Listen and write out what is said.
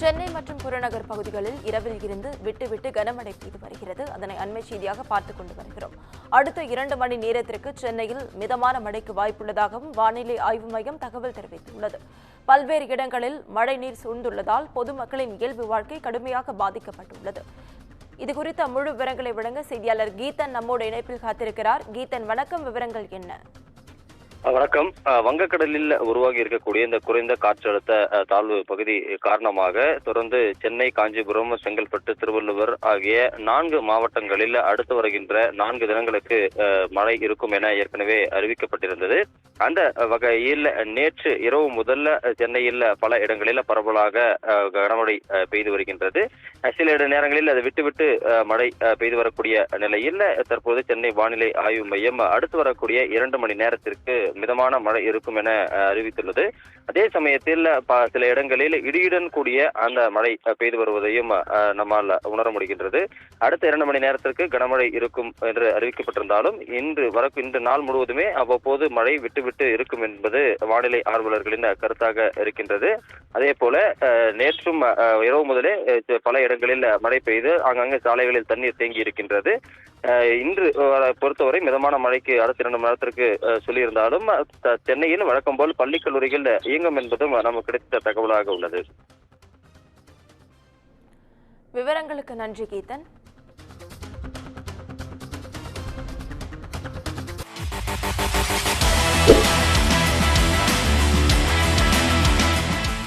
சென்னை மற்றும் புறநகர் பகுதிகளில் இரவில் இருந்து விட்டு கனமழை பெய்து வருகிறது. அதனை அண்மை செய்தியாக பார்த்துக் கொண்டு வருகிறோம். அடுத்த 2 மணி நேரத்திற்கு சென்னையில் மிதமான மழைக்கு வாய்ப்புள்ளதாகவும் வானிலை ஆய்வு மையம் தகவல் தெரிவித்துள்ளது. பல்வேறு இடங்களில் மழைநீர் சூழ்ந்துள்ளதால் பொதுமக்களின் இயல்பு வாழ்க்கை கடுமையாக பாதிக்கப்பட்டுள்ளது. இதுகுறித்த முழு விவரங்களை வழங்க செய்தியாளர் கீதன் நம்மோடு இணைப்பில் காத்திருக்கிறார். கீதன், வணக்கம். விவரங்கள் என்ன? வணக்கம். வங்கக்கடலில் உருவாகி இருக்கக்கூடிய இந்த குறைந்த காற்றழுத்த தாழ்வு பகுதி காரணமாக தொடர்ந்து சென்னை, காஞ்சிபுரம், செங்கல்பட்டு, திருவள்ளுவர் ஆகிய 4 மாவட்டங்களில் அடுத்து வருகின்ற 4 தினங்களுக்கு மழை இருக்கும் என ஏற்கனவே அறிவிக்கப்பட்டிருந்தது. அந்த வகையில் நேற்று இரவு முதல்ல சென்னையில் பல இடங்களில் பரவலாக கனமழை பெய்து வருகின்றது. சில நேரங்களில் அது விட்டு மழை பெய்து வரக்கூடிய நிலையில் தற்போது சென்னை வானிலை ஆய்வு மையம் அடுத்து வரக்கூடிய 2 மணி நேரத்திற்கு மிதமான மழை இருக்கும் என அறிவித்துள்ளது. அதே சமயத்தில் சில இடங்களில் இடியுடன் கூடிய அந்த மழை பெய்து வருவதையும் நம்மால் உணர முடிகின்றது. அடுத்த 2 மணி நேரத்திற்கு கனமழை இருக்கும் என்று அறிவிக்கப்பட்டிருந்தாலும் இன்று நாள் முழுவதுமே அவ்வப்போது மழை விட்டு இருக்கும் என்பது வானிலை ஆர்வலர்களின் கருத்தாக இருக்கின்றது. அதே போல நேற்றும் இரவு முதலே பல இடங்களில் மழை பெய்து ஆங்காங்கே சாலைகளில் தண்ணீர் தேங்கி இருக்கின்றது. இன்று பொறுத்தவரை மிதமான மழைக்கு அடுத்த 2 மணி நேரத்திற்கு சொல்லியிருந்தாலும் சென்னையில் வழக்கம் போல் பள்ளி கல்லூரிகள் இயங்கும் என்பதும் நமக்கு கிடைத்த தகவலாக உள்ளது. விவரங்களுக்கு நன்றி கீதன்.